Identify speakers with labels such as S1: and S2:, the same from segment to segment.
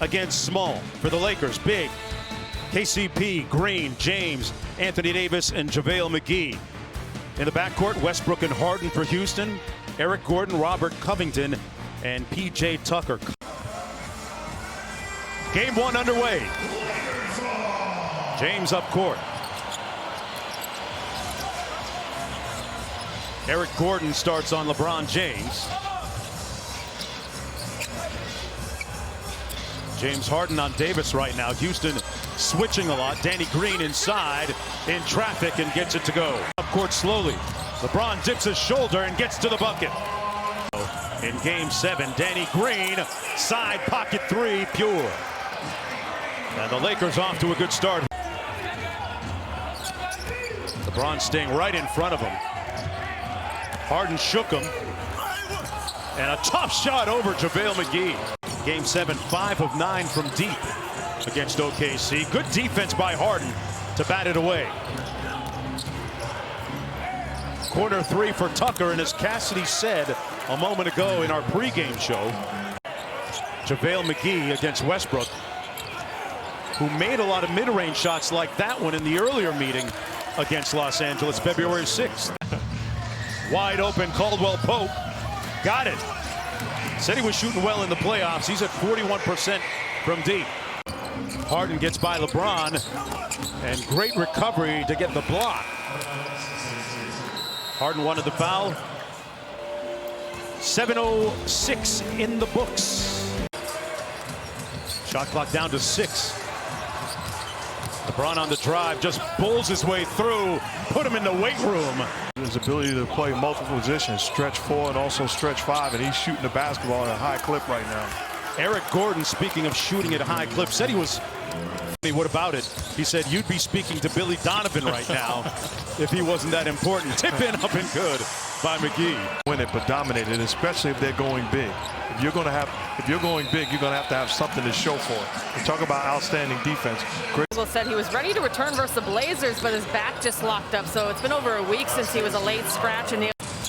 S1: against small for the Lakers. Big, KCP, Green, James, Anthony Davis, and JaVale McGee. In the backcourt, Westbrook and Harden for Houston. Eric Gordon, Robert Covington, and PJ Tucker. Game one underway. James up court. Eric Gordon starts on LeBron James. James Harden on Davis right now. Houston switching a lot. Danny Green inside in traffic and gets it to go. Up court slowly. LeBron dips his shoulder and gets to the bucket. In game 7, Danny Green, side pocket three, pure. And the Lakers off to a good start. LeBron staying right in front of him. Harden shook him. And a tough shot over JaVale McGee. Game 7, 5 of 9 from deep against OKC. Good defense by Harden to bat it away. Corner three for Tucker, and as Cassidy said a moment ago in our pregame show, JaVale McGee against Westbrook, who made a lot of mid-range shots like that one in the earlier meeting against Los Angeles, February 6th. Wide open, Caldwell Pope got it. Said he was shooting well in the playoffs. He's at 41% from deep. Harden gets by LeBron, and great recovery to get the block. Harden wanted the foul. 7:06 in the books. Shot clock down to 6. LeBron on the drive, just bulls his way through, put him in the weight room.
S2: His ability to play multiple positions, stretch 4 and also stretch 5, and he's shooting the basketball at a high clip right now.
S1: Eric Gordon, speaking of shooting at a high clip, said he was, what about it? He said, you'd be speaking to Billy Donovan right now if he wasn't that important. Tip in, up and good by McGee.
S2: Win it, but dominated, especially if they're going big. If you're going big, you're going to have something to show for it. We talk about outstanding defense. Great.
S3: Said he was ready to return versus the Blazers, but his back just locked up. So it's been over a week since he was a late scratch, and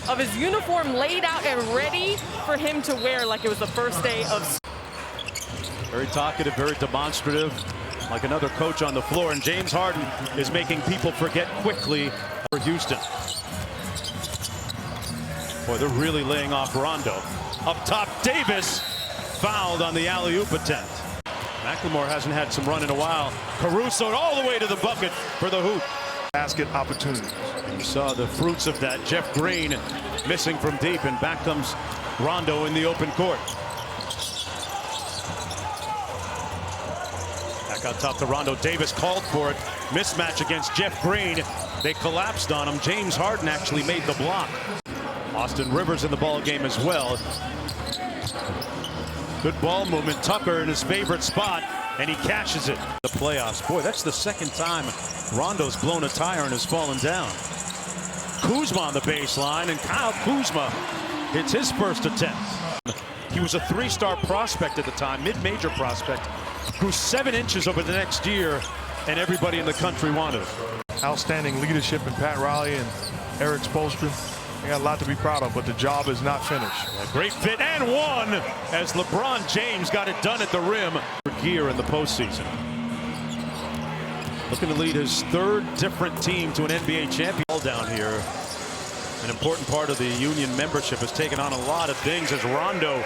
S3: of his uniform laid out and ready for him to wear like it was the first day of.
S1: Very talkative, very demonstrative, like another coach on the floor. And James Harden is making people forget quickly for Houston. Boy, they're really laying off Rondo. Up top, Davis fouled on the alley-oop attempt. McLemore hasn't had some run in a while. Caruso all the way to the bucket for the hoop.
S2: Basket opportunity.
S1: You saw the fruits of that. Jeff Green missing from deep, and back comes Rondo in the open court. Back out top to Rondo. Davis called for it. Mismatch against Jeff Green. They collapsed on him. James Harden actually made the block. Austin Rivers in the ball game as well. Good ball movement. Tucker in his favorite spot, and he catches it. The playoffs. Boy, that's the second time Rondo's blown a tire and has fallen down. Kuzma on the baseline, and Kyle Kuzma hits his first attempt. He was a 3-star prospect at the time, mid-major prospect. Grew 7 inches over the next year, and everybody in the country wanted him.
S2: Outstanding leadership in Pat Riley and Eric Spoelstra. They got a lot to be proud of, but the job is not finished.
S1: A great fit and one as LeBron James got it done at the rim. Gear in the postseason. Looking to lead his 3rd different team to an NBA champion. All down here. An important part of the union membership has taken on a lot of things as Rondo.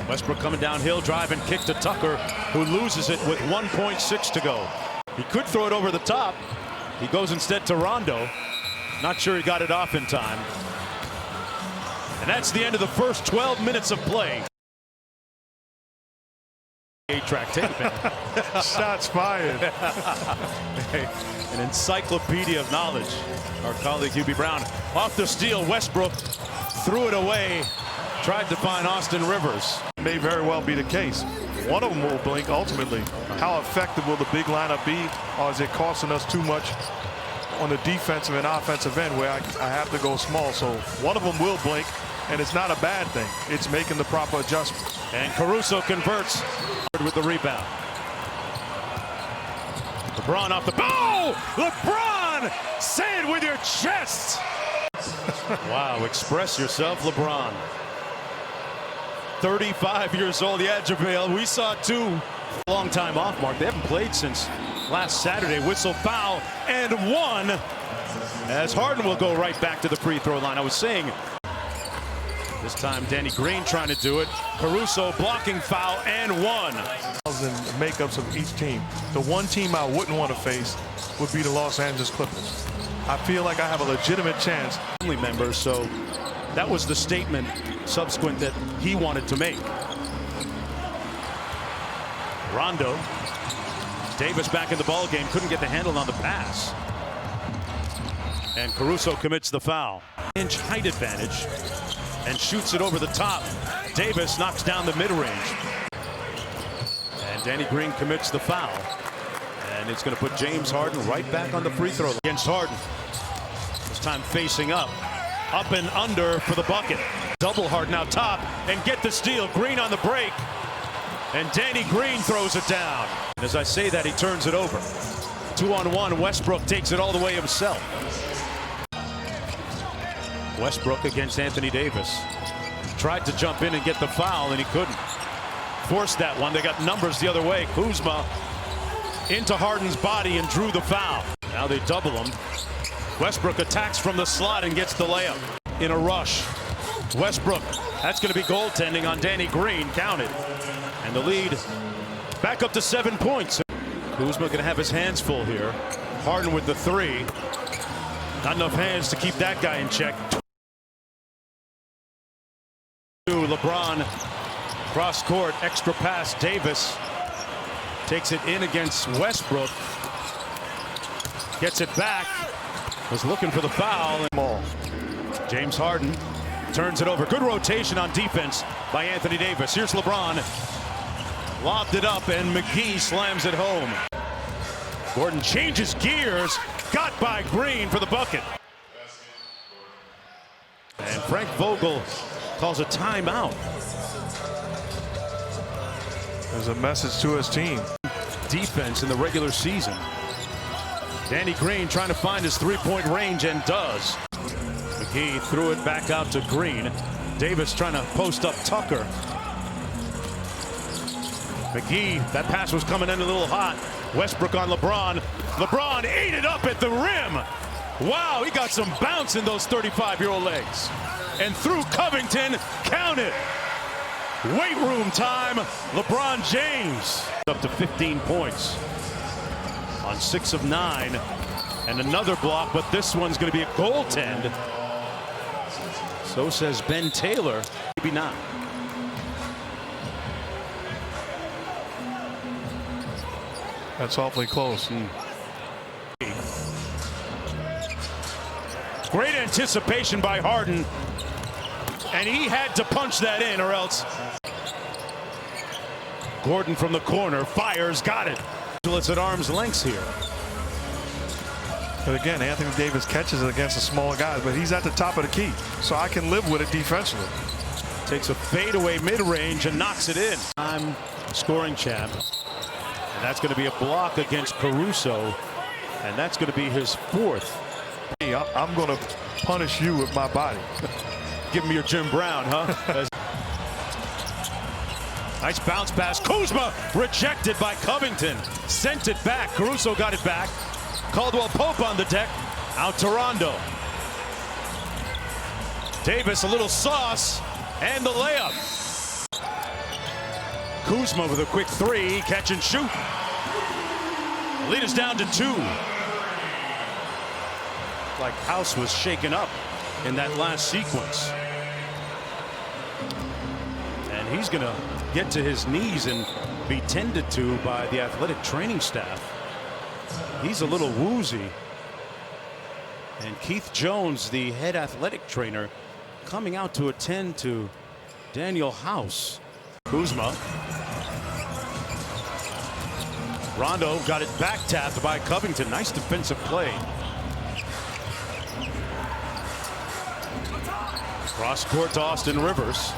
S1: Westbrook coming downhill, drive and kick to Tucker, who loses it with 1.6 to go. He could throw it over the top. He goes instead to Rondo. Not sure he got it off in time. And that's the end of the first 12 minutes of play. 8-track tape.
S2: Shots fired.
S1: An encyclopedia of knowledge. Our colleague Hubie Brown off the steal. Westbrook threw it away. Tried to find Austin Rivers.
S2: May very well be the case. One of them will blink ultimately. How effective will the big lineup be, or is it costing us too much on the defensive and offensive end where I have to go small? So one of them will blink, and it's not a bad thing. It's making the proper adjustments.
S1: And Caruso converts with the rebound. LeBron off the bow. LeBron, say it with your chest. Wow, express yourself, LeBron. 35 years old. Yeah, JaVale, we saw two. Long time off, Mark. They haven't played since last Saturday. Whistle, foul, and one. As Harden will go right back to the free throw line. I was saying, this time Danny Green trying to do it. Caruso blocking foul and one.
S2: And makeups of each team. The one team I wouldn't want to face would be the Los Angeles Clippers. I feel like I have a legitimate chance.
S1: Family members, so that was the statement subsequent that he wanted to make. Rondo. Davis back in the ball game, couldn't get the handle on the pass. And Caruso commits the foul. Inch height advantage and shoots it over the top. Davis knocks down the mid-range. And Danny Green commits the foul. And it's going to put James Harden right back on the free throw line against Harden. This time facing up and under for the bucket. Double Harden out top and get the steal. Green on the break. And Danny Green throws it down. And as I say that, he turns it over. 2-on-1, Westbrook takes it all the way himself. Westbrook against Anthony Davis. Tried to jump in and get the foul, and he couldn't. Forced that one. They got numbers the other way. Kuzma into Harden's body and drew the foul. Now they double him. Westbrook attacks from the slot and gets the layup. In a rush. Westbrook, that's going to be goaltending on Danny Green. Counted. And the lead back up to 7 points. Kuzma going to have his hands full here. Harden with the three. Not enough hands to keep that guy in check. LeBron cross court, extra pass. Davis takes it in against Westbrook. Gets it back. Was looking for the foul. James Harden turns it over. Good rotation on defense by Anthony Davis. Here's LeBron. Lobbed it up and McGee slams it home. Gordon changes gears. Got by Green for the bucket. And Frank Vogel calls a timeout.
S2: There's a message to his team.
S1: Defense in the regular season. Danny Green trying to find his three-point range and does. McGee threw it back out to Green. Davis trying to post up Tucker. McGee, that pass was coming in a little hot. Westbrook on LeBron. LeBron ate it up at the rim. Wow, he got some bounce in those 35-year-old legs. And through Covington, count it. Weight room time, LeBron James. Up to 15 points on 6 of 9. And another block, but this one's going to be a goaltend. So says Ben Taylor. Maybe not.
S2: That's awfully close.
S1: Great anticipation by Harden. And he had to punch that in or else. Gordon from the corner fires, got it. It's at arm's length here.
S2: But again, Anthony Davis catches it against the smaller guys, but he's at the top of the key, so I can live with it defensively.
S1: Takes a fadeaway mid-range and knocks it in. I'm scoring champ. And that's going to be a block against Caruso. And that's going to be his 4th.
S2: Hey, I'm going to punish you with my body.
S1: Give me your Jim Brown, huh? Nice bounce pass. Kuzma rejected by Covington. Sent it back. Caruso got it back. Caldwell Pope on the deck. Out to Rondo. Davis a little sauce. And the layup. Kuzma with a quick three. Catch and shoot. The lead is down to 2. Like House was shaken up in that last sequence. And he's going to get to his knees and be tended to by the athletic training staff. He's a little woozy. And Keith Jones, the head athletic trainer, coming out to attend to Daniel House. Kuzma. Rondo got it back tapped by Covington. Nice defensive play. Cross court to Austin Rivers.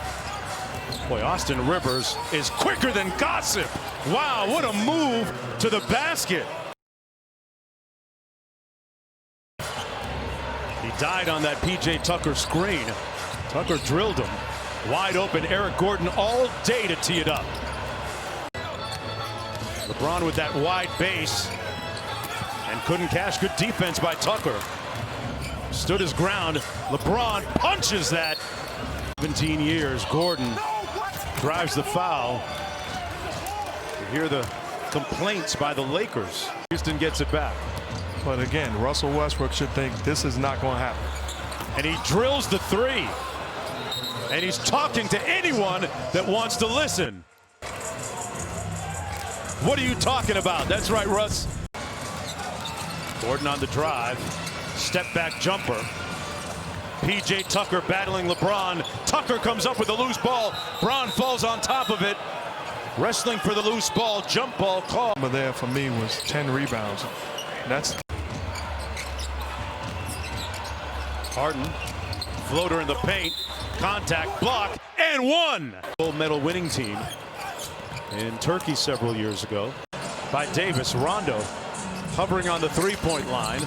S1: Boy, Austin Rivers is quicker than gossip. Wow, what a move to the basket. He died on that PJ Tucker screen. Tucker drilled him. Wide open Eric Gordon all day to tee it up. LeBron with that wide base and couldn't cash. Good defense by Tucker. Stood his ground. LeBron punches that. 17 years. Gordon drives the foul. You hear the complaints by the Lakers. Houston gets it back.
S2: But again, Russell Westbrook should think this is not going to happen.
S1: And he drills the three. And he's talking to anyone that wants to listen. What are you talking about? That's right, Russ. Gordon on the drive. Step back jumper. PJ Tucker battling LeBron. Tucker comes up with a loose ball. Bron falls on top of it. Wrestling for the loose ball. Jump ball call.
S2: But there for me was 10 rebounds. That's
S1: Harden. Floater in the paint. Contact, block, and one. Gold medal winning team in Turkey several years ago by Davis. Rondo hovering on the three-point line.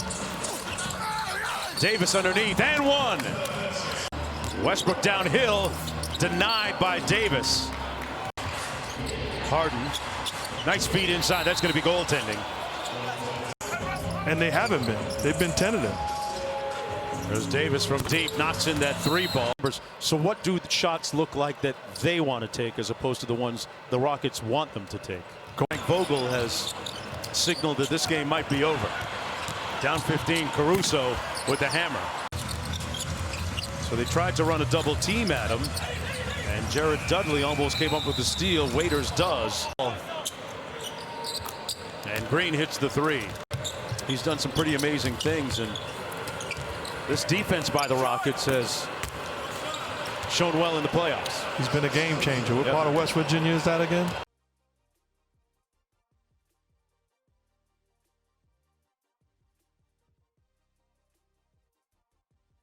S1: Davis underneath, and one. Westbrook downhill, denied by Davis. Harden, nice feed inside. That's going to be goaltending.
S2: and they haven't been. They've been tentative.
S1: There's Davis from deep, knocks in that three ball. So what do the shots look like that they want to take as opposed to the ones the Rockets want them to take? Frank Vogel has signaled that this game might be over. Down 15, Caruso with the hammer. So they tried to run a double team at him, and Jared Dudley almost came up with the steal. Waiters does. And Green hits the three. He's done some pretty amazing things, and this defense by the Rockets has shown well in the playoffs.
S2: He's been a game changer. What part of West Virginia is that again?